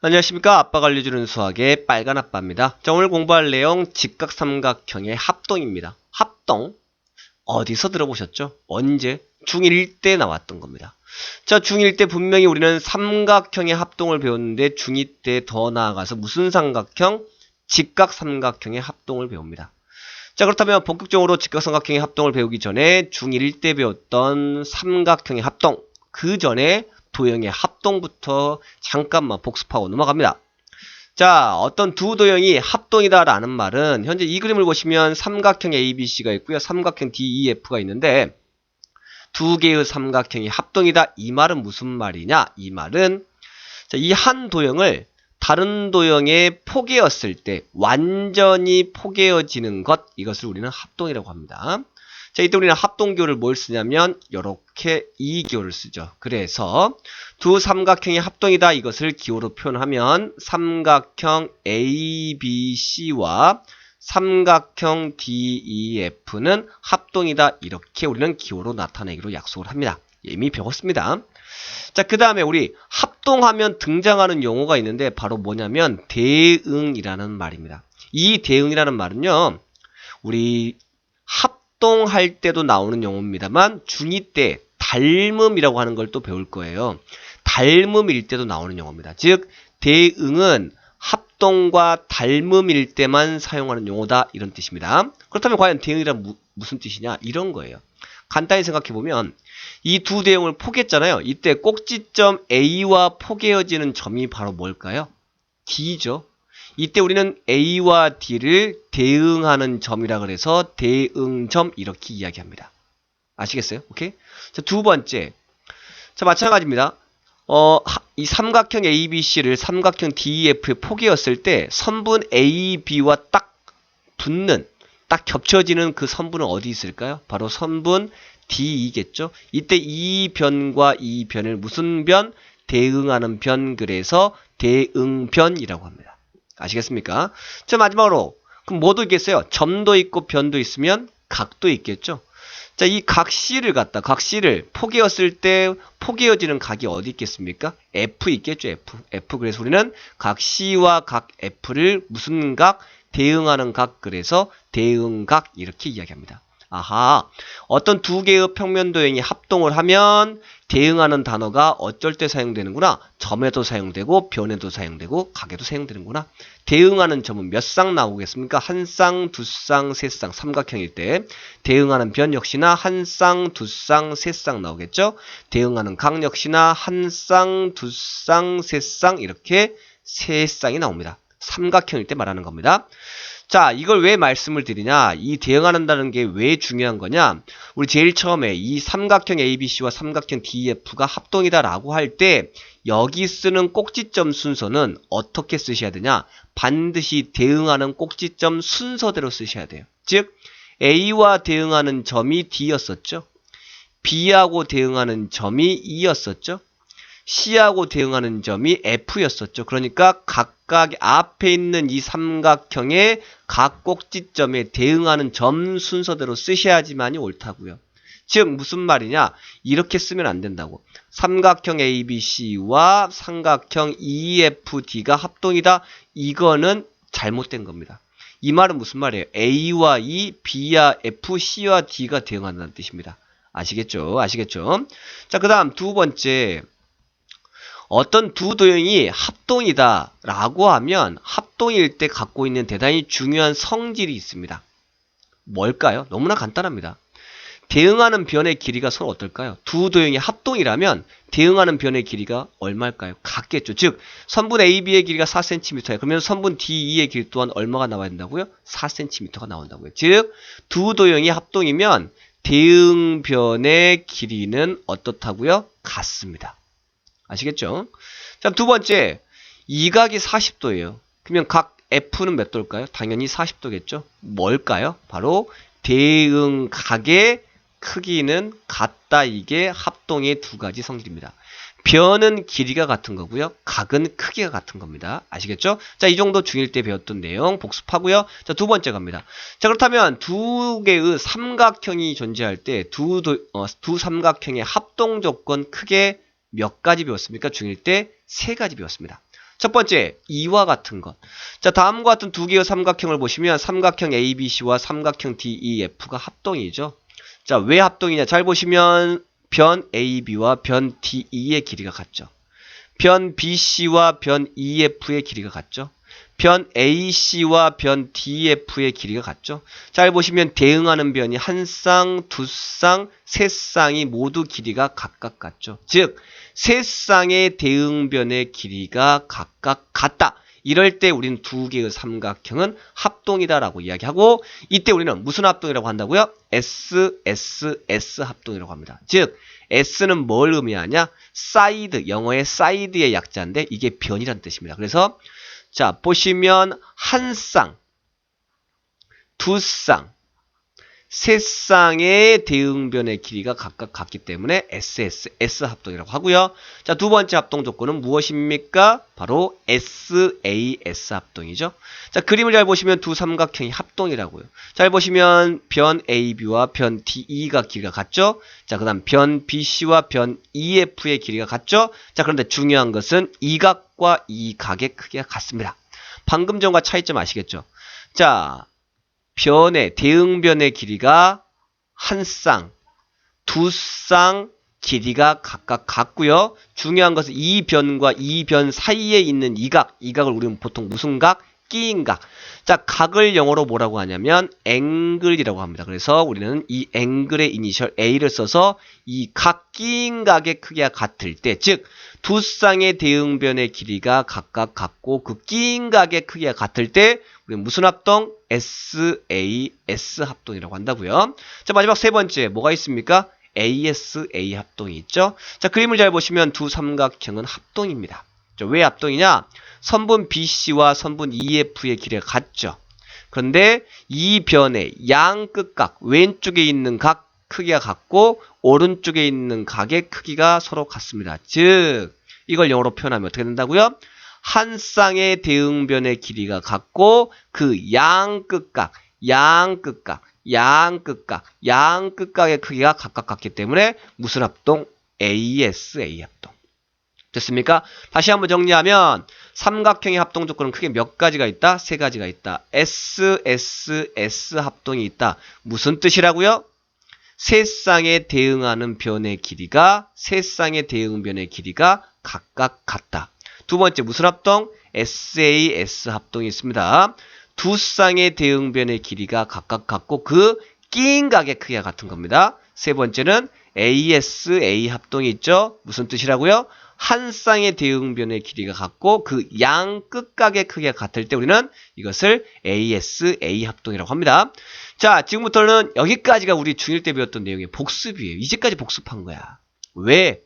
안녕하십니까. 아빠가 알려주는 수학의 빨간 아빠입니다. 자, 오늘 공부할 내용 직각삼각형의 합동입니다. 합동 어디서 들어보셨죠? 언제? 중1 때 나왔던 겁니다. 자, 중1 때 분명히 우리는 삼각형의 합동을 배웠는데 중2 때 더 나아가서 무슨 삼각형? 직각삼각형의 합동을 배웁니다. 자, 그렇다면 본격적으로 직각삼각형의 합동을 배우기 전에 중1 때 배웠던 삼각형의 합동, 그 전에 도형의 합동부터 잠깐만 복습하고 넘어갑니다. 자, 어떤 두 도형이 합동이다라는 말은 현재 이 그림을 보시면 삼각형 ABC가 있고요. 삼각형 DEF가 있는데 두 개의 삼각형이 합동이다. 이 말은 무슨 말이냐? 이 말은 이 한 도형을 다른 도형에 포개었을 때 완전히 포개어지는 것, 이것을 우리는 합동이라고 합니다. 자, 이때 우리는 합동기호를 뭘 쓰냐면 이렇게 이 기호를 쓰죠. 그래서 두 삼각형이 합동이다, 이것을 기호로 표현하면 삼각형 ABC와 삼각형 DEF는 합동이다, 이렇게 우리는 기호로 나타내기로 약속을 합니다. 이미 배웠습니다. 자, 그 다음에 우리 합동하면 등장하는 용어가 있는데 바로 뭐냐면 대응이라는 말입니다. 이 대응이라는 말은요, 우리 합동할 때도 나오는 용어입니다만 중2 때 닮음이라고 하는 걸 또 배울 거예요. 닮음일 때도 나오는 용어입니다. 즉 대응은 합동과 닮음일 때만 사용하는 용어다, 이런 뜻입니다. 그렇다면 과연 대응이란 무슨 뜻이냐? 이런 거예요. 간단히 생각해보면 이 두 대형을 포개했잖아요. 이때 꼭지점 A와 포개어지는 점이 바로 뭘까요? D죠. 이때 우리는 A와 D를 대응하는 점이라 그래서 대응점, 이렇게 이야기합니다. 아시겠어요? 오케이? 자, 두 번째. 자, 마찬가지입니다. 이 삼각형 ABC를 삼각형 DEF에 포개었을 때 선분 AB와 딱 붙는, 딱 겹쳐지는 그 선분은 어디 있을까요? 바로 선분 D이겠죠. 이때 이 변과 이 변을 무슨 변? 대응하는 변, 그래서 대응변이라고 합니다. 아시겠습니까? 자, 마지막으로 그럼 뭐도 있겠어요? 점도 있고 변도 있으면 각도 있겠죠. 자, 이 각 C를 포개었을 때 포개어지는 각이 어디 있겠습니까? F 있겠죠. F. 그래서 우리는 각 C와 각 F를 무슨 각? 대응하는 각, 그래서 대응각, 이렇게 이야기합니다. 아하, 어떤 두 개의 평면 도형이 합동을 하면 대응하는 단어가 어쩔 때 사용되는구나. 점에도 사용되고 변에도 사용되고 각에도 사용되는구나. 대응하는 점은 몇 쌍 나오겠습니까? 한 쌍, 두 쌍, 세 쌍, 삼각형일 때 대응하는 변 역시나 한 쌍, 두 쌍, 세 쌍 나오겠죠. 대응하는 각 역시나 한 쌍, 두 쌍, 세 쌍, 이렇게 세 쌍이 나옵니다. 삼각형일 때 말하는 겁니다. 자, 이걸 왜 말씀을 드리냐? 이 대응한다는 게 왜 중요한 거냐? 우리 제일 처음에 이 삼각형 ABC와 삼각형 DEF가 합동이다라고 할 때 여기 쓰는 꼭지점 순서는 어떻게 쓰셔야 되냐? 반드시 대응하는 꼭지점 순서대로 쓰셔야 돼요. 즉 A와 대응하는 점이 D였었죠. B하고 대응하는 점이 E였었죠. C하고 대응하는 점이 F였었죠. 그러니까 각각 앞에 있는 이 삼각형의 각 꼭지점에 대응하는 점 순서대로 쓰셔야지만이 옳다고요. 즉 무슨 말이냐? 이렇게 쓰면 안 된다고. 삼각형 ABC와 삼각형 EFD가 합동이다. 이거는 잘못된 겁니다. 이 말은 무슨 말이에요? A와 E, B와 F, C와 D가 대응한다는 뜻입니다. 아시겠죠? 아시겠죠? 자, 그 다음 두 번째. 어떤 두 도형이 합동이다 라고 하면 합동일 때 갖고 있는 대단히 중요한 성질이 있습니다. 뭘까요? 너무나 간단합니다. 대응하는 변의 길이가 서로 어떨까요? 두 도형이 합동이라면 대응하는 변의 길이가 얼마일까요? 같겠죠. 즉 선분 AB의 길이가 4cm예요. 그러면 선분 DE의 길이 또한 얼마가 나와야 된다고요? 4cm가 나온다고요. 즉 두 도형이 합동이면 대응변의 길이는 어떻다고요? 같습니다. 아시겠죠? 자, 두 번째, 이 각이 40도예요. 그러면 각 F는 몇 도일까요? 당연히 40도겠죠? 뭘까요? 바로 대응각의 크기는 같다. 이게 합동의 두 가지 성질입니다. 변은 길이가 같은 거고요. 각은 크기가 같은 겁니다. 아시겠죠? 자, 이 정도 중1 때 배웠던 내용 복습하고요. 자, 두 번째 갑니다. 자, 그렇다면 두 개의 삼각형이 존재할 때 두 삼각형의 합동 조건 크게 몇 가지 배웠습니까? 중1 때 세 가지 배웠습니다. 첫 번째, 이와 같은 것. 자, 다음과 같은 두 개의 삼각형을 보시면 삼각형 ABC와 삼각형 DEF가 합동이죠. 자, 왜 합동이냐? 잘 보시면 변 AB와 변 DE의 길이가 같죠. 변 BC와 변 EF의 길이가 같죠. 변 AC와 변 DF의 길이가 같죠. 잘 보시면 대응하는 변이 한 쌍, 두 쌍, 세 쌍이 모두 길이가 각각 같죠. 즉, 세 쌍의 대응변의 길이가 각각 같다. 이럴 때 우리는 두 개의 삼각형은 합동이다라고 이야기하고, 이때 우리는 무슨 합동이라고 한다고요? SSS 합동이라고 합니다. 즉, S는 뭘 의미하냐? 사이드, 영어의 사이드의 약자인데 이게 변이란 뜻입니다. 그래서 자, 보시면 한 쌍, 두 쌍, 세 쌍의 대응변의 길이가 각각 같기 때문에 SSS 합동이라고 하고요. 자, 두 번째 합동 조건은 무엇입니까? 바로 SAS 합동이죠. 자, 그림을 잘 보시면 두 삼각형이 합동이라고요. 잘 보시면 변 AB와 변 DE가 길이가 같죠? 자, 그 다음 변 BC와 변 EF의 길이가 같죠? 자, 그런데 중요한 것은 이 각과 이 각의 크기가 같습니다. 방금 전과 차이점 아시겠죠? 자, 변의 대응변의 길이가 한 쌍, 두 쌍 길이가 각각 같고요. 중요한 것은 이 변과 이 변 사이에 있는 이 각을 우리는 보통 무슨 각? 끼인 각. 자, 각을 영어로 뭐라고 하냐면 앵글이라고 합니다. 그래서 우리는 이 앵글의 이니셜 A를 써서 이 각 끼인 각의 크기가 같을 때, 즉 두 쌍의 대응변의 길이가 각각 같고 그 끼인 각의 크기가 같을 때 우리는 무슨 합동? SAS 합동이라고 한다고요. 자, 마지막 세 번째 뭐가 있습니까? ASA 합동이 있죠. 자, 그림을 잘 보시면 두 삼각형은 합동입니다. 자, 왜 합동이냐? 선분 BC와 선분 EF의 길이가 같죠. 그런데 이 변의 양 끝각, 왼쪽에 있는 각 크기가 같고 오른쪽에 있는 각의 크기가 서로 같습니다. 즉, 이걸 영어로 표현하면 어떻게 된다고요? 한 쌍의 대응변의 길이가 같고 그 양 끝각, 양 끝각의 크기가 각각 같기 때문에 무슨 합동? ASA 합동. 됐습니까? 다시 한번 정리하면 삼각형의 합동 조건은 크게 몇 가지가 있다? 세 가지가 있다. SSS 합동이 있다. 무슨 뜻이라고요? 세 쌍에 대응하는 변의 길이가 세 쌍의 대응변의 길이가 각각 같다. 두 번째 무슨 합동? SAS 합동이 있습니다. 두 쌍의 대응변의 길이가 각각 같고 그 끼인 각의 크기가 같은 겁니다. 세 번째는 ASA 합동이 있죠. 무슨 뜻이라고요? 한 쌍의 대응변의 길이가 같고 그 양 끝각의 크기가 같을 때 우리는 이것을 ASA 합동이라고 합니다. 자, 지금부터는 여기까지가 우리 중1 때 배웠던 내용의 복습이에요. 이제까지 복습한 거야. 왜?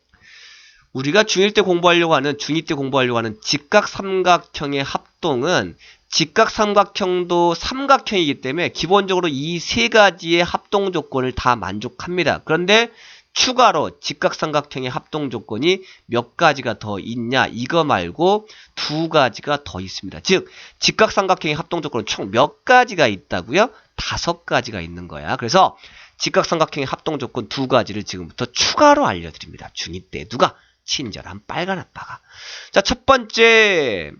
우리가 중1 때 공부하려고 하는, 중2 때 공부하려고 하는 직각삼각형의 합동은 직각삼각형도 삼각형이기 때문에 기본적으로 이 세 가지의 합동 조건을 다 만족합니다. 그런데 추가로 직각삼각형의 합동 조건이 몇 가지가 더 있냐? 이거 말고 두 가지가 더 있습니다. 즉, 직각삼각형의 합동 조건은 총 몇 가지가 있다고요? 5가지가 있는 거야. 그래서 직각삼각형의 합동 조건 두 가지를 지금부터 추가로 알려드립니다. 중2 때 누가? 친절한 빨간 아빠가. 자, 첫 번째.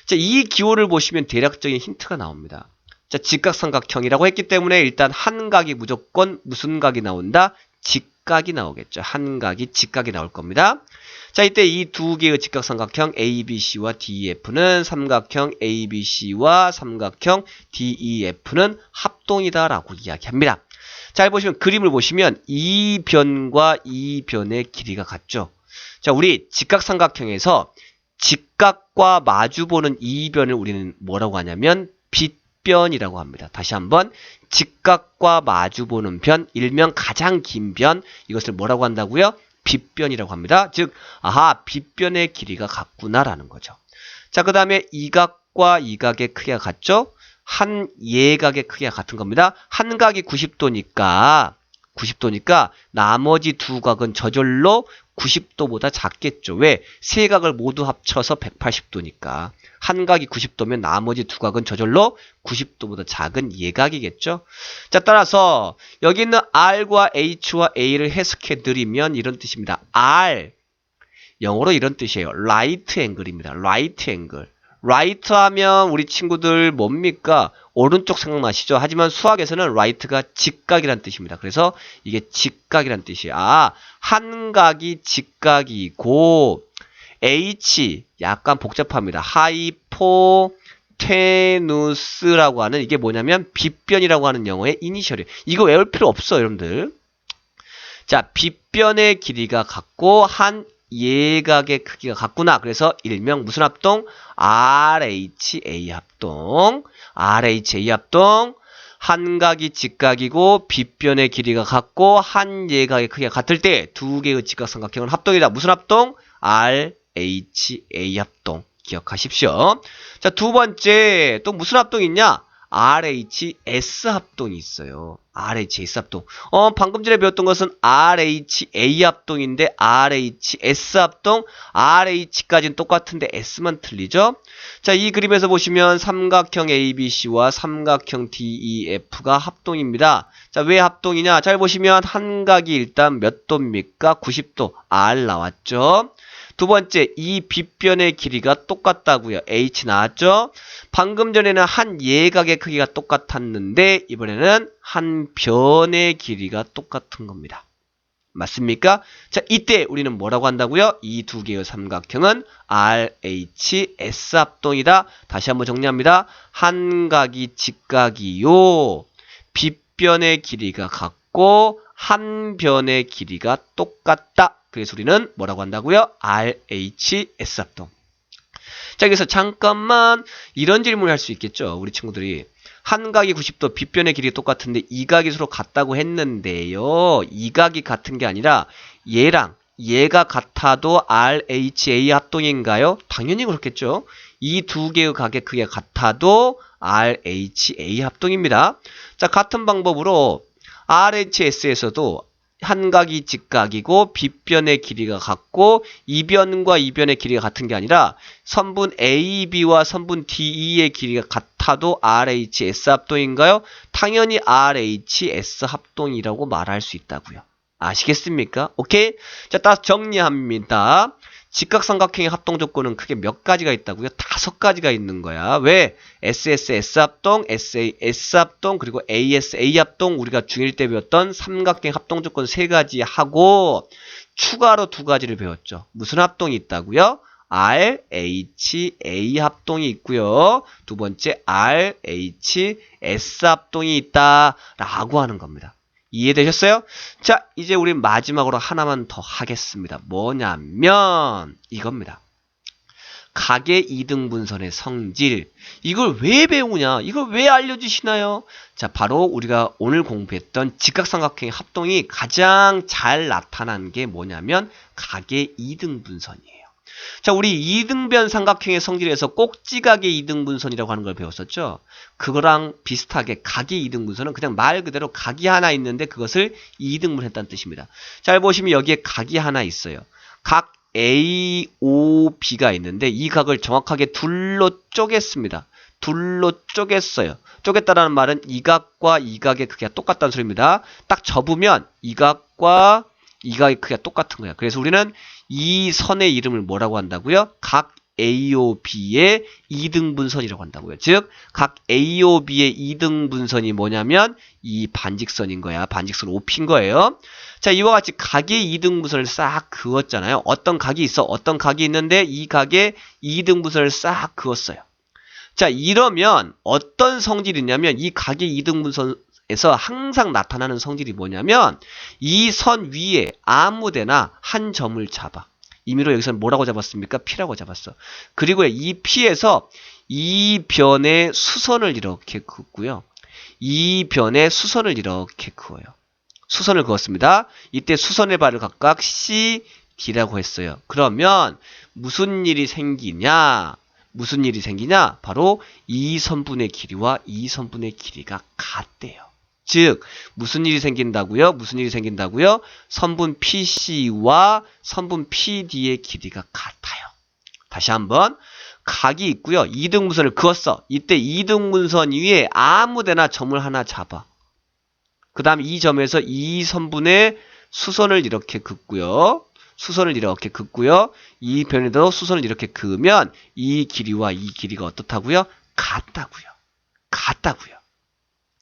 자, 이 기호를 보시면 대략적인 힌트가 나옵니다. 자, 직각삼각형이라고 했기 때문에 일단 한 각이 무조건 무슨 각이 나온다? 직각이 나오겠죠. 한 각이 직각이 나올 겁니다. 자, 이때 이 두 개의 직각삼각형 ABC와 DEF는 삼각형 ABC와 삼각형 DEF는 합동이다라고 이야기합니다. 잘 보시면 그림을 보시면 이 변과 이 변의 길이가 같죠. 자, 우리 직각삼각형에서 직각과 마주보는 이 변을 우리는 뭐라고 하냐면 빗변이라고 합니다. 다시 한번 직각과 마주보는 변, 일명 가장 긴 변, 이것을 뭐라고 한다고요? 빗변이라고 합니다. 즉, 아하, 빗변의 길이가 같구나라는 거죠. 자, 그 다음에 이 각과 이 각의 크기가 같죠? 한 예각의 크기가 같은 겁니다. 한 각이 90도니까 나머지 두 각은 저절로 90도보다 작겠죠. 왜? 세 각을 모두 합쳐서 180도니까. 한 각이 90도면 나머지 두 각은 저절로 90도보다 작은 예각이겠죠. 자, 따라서 여기 있는 R과 H와 A를 해석해 드리면 이런 뜻입니다. R, 영어로 이런 뜻이에요. right angle입니다. right angle. right 하면 우리 친구들 뭡니까? 오른쪽 생각나시죠? 하지만 수학에서는 right가 직각이란 뜻입니다. 그래서 이게 직각이란 뜻이에요. 아, 한 각이 직각이고 H 약간 복잡합니다. 하이포테누스라고 하는 이게 뭐냐면 빗변이라고 하는 영어의 이니셜이에요. 이거 외울 필요 없어요, 여러분들. 자, 빗변의 길이가 같고 한 예각의 크기가 같구나. 그래서 일명 무슨 합동? RHA 합동. RHA 합동. 한 각이 직각이고 빗변의 길이가 같고 한 예각의 크기가 같을 때 두 개의 직각삼각형은 합동이다. 무슨 합동? RHA 합동. 기억하십시오. 자, 두 번째 또 무슨 합동이 있냐? RHS 합동이 있어요. RHS 합동. 방금 전에 배웠던 것은 RHA 합동인데 RHS 합동. RH까지는 똑같은데 S만 틀리죠? 자, 이 그림에서 보시면 삼각형 ABC와 삼각형 DEF가 합동입니다. 자, 왜 합동이냐? 잘 보시면 한 각이 일단 몇 도입니까? 90도. R 나왔죠? 두 번째, 이 빗변의 길이가 똑같다고요. H 나왔죠? 방금 전에는 한 예각의 크기가 똑같았는데 이번에는 한 변의 길이가 똑같은 겁니다. 맞습니까? 자, 이때 우리는 뭐라고 한다고요? 이 두 개의 삼각형은 RHS 합동이다. 다시 한번 정리합니다. 한 각이 직각이요. 빗변의 길이가 같고 한 변의 길이가 똑같다. 그래서 우리는 뭐라고 한다고요? RHS 합동. 자, 여기서 잠깐만 이런 질문을 할 수 있겠죠. 우리 친구들이 한 각이 90도, 빗변의 길이가 똑같은데 이 각이 서로 같다고 했는데요. 이 각이 같은 게 아니라 얘랑 얘가 같아도 RHA 합동인가요? 당연히 그렇겠죠. 이 두 개의 각의 크기가 같아도 RHA 합동입니다. 자, 같은 방법으로 RHS에서도 한 각이 직각이고 빗변의 길이가 같고 이변과 이변의 길이가 같은 게 아니라 선분 AB와 선분 DE의 길이가 같아도 RHS 합동인가요? 당연히 RHS 합동이라고 말할 수 있다고요. 아시겠습니까? 오케이? 자, 따라서 정리합니다. 직각삼각형의 합동 조건은 크게 몇 가지가 있다고요? 5가지가 있는 거야. 왜? SSS 합동, SAS 합동, 그리고 ASA 합동, 우리가 중1 때 배웠던 삼각형 합동 조건 3가지 하고 추가로 2가지를 배웠죠. 무슨 합동이 있다고요? RHA 합동이 있고요. 두 번째 RHS 합동이 있다라고 하는 겁니다. 이해되셨어요? 자, 이제 우리 마지막으로 하나만 더 하겠습니다. 뭐냐면 이겁니다. 각의 이등분선의 성질. 이걸 왜 배우냐? 이걸 왜 알려주시나요? 자, 바로 우리가 오늘 공부했던 직각삼각형의 합동이 가장 잘 나타난 게 뭐냐면 각의 이등분선이에요. 자, 우리 이등변 삼각형의 성질에서 꼭지각의 이등분선이라고 하는 걸 배웠었죠. 그거랑 비슷하게 각의 이등분선은 그냥 말 그대로 각이 하나 있는데 그것을 이등분했다는 뜻입니다. 잘 보시면 여기에 각이 하나 있어요. 각 AOB가 있는데 이 각을 정확하게 둘로 쪼갰습니다. 둘로 쪼갰어요. 쪼갰다라는 말은 이 각과 이 각의 크기가 똑같다는 소리입니다. 딱 접으면 이 각과 이 각의 크기가 똑같은 거예요. 그래서 우리는 이 선의 이름을 뭐라고 한다고요? 각 AOB의 이등분선이라고 한다고요. 즉, 각 AOB의 이등분선이 뭐냐면 이 반직선인 거야. 반직선 OP인 거예요. 자, 이와 같이 각의 이등분선을 싹 그었잖아요. 어떤 각이 있어? 어떤 각이 있는데 이 각의 이등분선을 싹 그었어요. 자, 이러면 어떤 성질이 있냐면 이 각의 이등분선에서 항상 나타나는 성질이 뭐냐면 이 선 위에 아무데나 한 점을 잡아. 임의로 여기서는 뭐라고 잡았습니까? P라고 잡았어. 그리고 이 P에서 이 변의 수선을 이렇게 긋고요. 이 변의 수선을 이렇게 그어요. 수선을 그었습니다. 이때 수선의 발을 각각 C, D라고 했어요. 그러면 무슨 일이 생기냐? 무슨 일이 생기냐? 바로 이 선분의 길이와 이 선분의 길이가 같대요. 즉, 무슨 일이 생긴다고요? 무슨 일이 생긴다고요? 선분 PC와 선분 PD의 길이가 같아요. 다시 한번. 각이 있고요. 이등분선을 그었어. 이때 이등분선 위에 아무데나 점을 하나 잡아. 그 다음 이 점에서 이 선분의 수선을 이렇게 긋고요. 수선을 이렇게 긋고요. 이 변에도 수선을 이렇게 그으면 이 길이와 이 길이가 어떻다고요? 같다고요. 같다고요.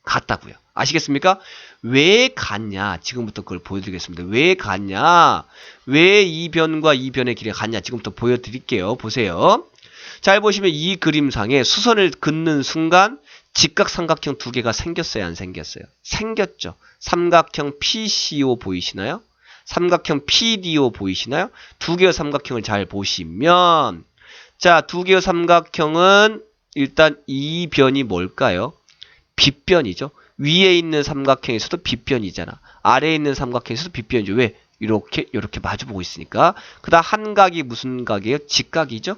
같다고요. 아시겠습니까? 왜 같냐? 지금부터 그걸 보여드리겠습니다. 왜 같냐? 왜 이 변과 이 변의 길이가 같냐? 지금부터 보여드릴게요. 보세요. 잘 보시면 이 그림상에 수선을 긋는 순간 직각삼각형 두 개가 생겼어요? 안 생겼어요? 생겼죠. 삼각형 PCO 보이시나요? 삼각형 PDO 보이시나요? 두 개의 삼각형을 잘 보시면 자, 두 개의 삼각형은 일단 이 변이 뭘까요? 빗변이죠. 위에 있는 삼각형에서도 빗변이잖아. 아래에 있는 삼각형에서도 빗변이죠. 왜? 이렇게 마주보고 있으니까. 그 다음 한 각이 무슨 각이에요? 직각이죠.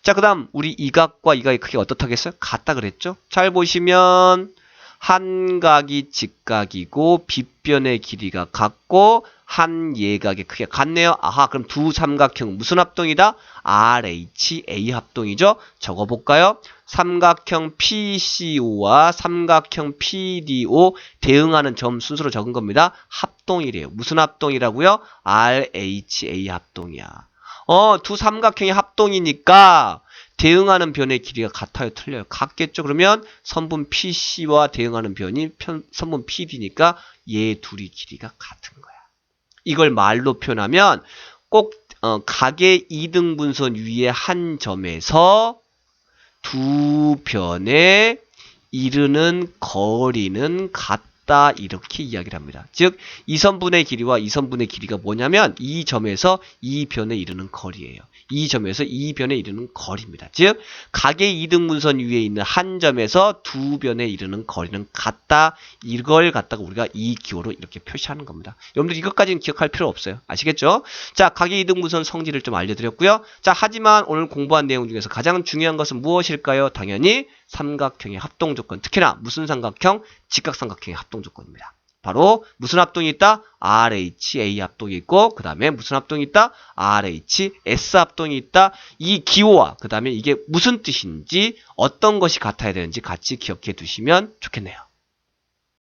자, 그 다음 우리 이 각과 이 각의 크기가 어떻다겠어요? 같다 그랬죠. 잘 보시면 한 각이 직각이고 빗변의 길이가 같고 한 예각의 크기가 같네요. 아하, 그럼 두 삼각형 무슨 합동이다? RHA 합동이죠. 적어볼까요? 삼각형 PCO와 삼각형 PDO 대응하는 점 순서로 적은 겁니다. 합동이래요. 무슨 합동이라고요? RHA 합동이야. 두 삼각형이 합동이니까 대응하는 변의 길이가 같아요, 틀려요? 같겠죠. 그러면 선분 PC와 대응하는 변이 선분 PD니까 얘 둘이 길이가 같은 거야. 이걸 말로 표현하면 꼭 각의 이등분선 위에 한 점에서 두 변에 이르는 거리는 같다 이렇게 이야기를 합니다. 즉 이 선분의 길이와 이 선분의 길이가 뭐냐면 이 점에서 이 변에 이르는 거리예요. 이 점에서 이 변에 이르는 거리입니다. 즉 각의 이등분선 위에 있는 한 점에서 두 변에 이르는 거리는 같다. 이걸 갖다가 우리가 이 기호로 이렇게 표시하는 겁니다. 여러분들 이것까지는 기억할 필요 없어요. 아시겠죠? 자, 각의 이등분선 성질을 좀 알려드렸고요. 자, 하지만 오늘 공부한 내용 중에서 가장 중요한 것은 무엇일까요? 당연히 삼각형의 합동 조건. 특히나 무슨 삼각형? 직각삼각형의 합동 조건입니다. 바로 무슨 합동이 있다? RHA 합동이 있고 그 다음에 무슨 합동이 있다? RHS 합동이 있다. 이 기호와 그 다음에 이게 무슨 뜻인지 어떤 것이 같아야 되는지 같이 기억해 두시면 좋겠네요.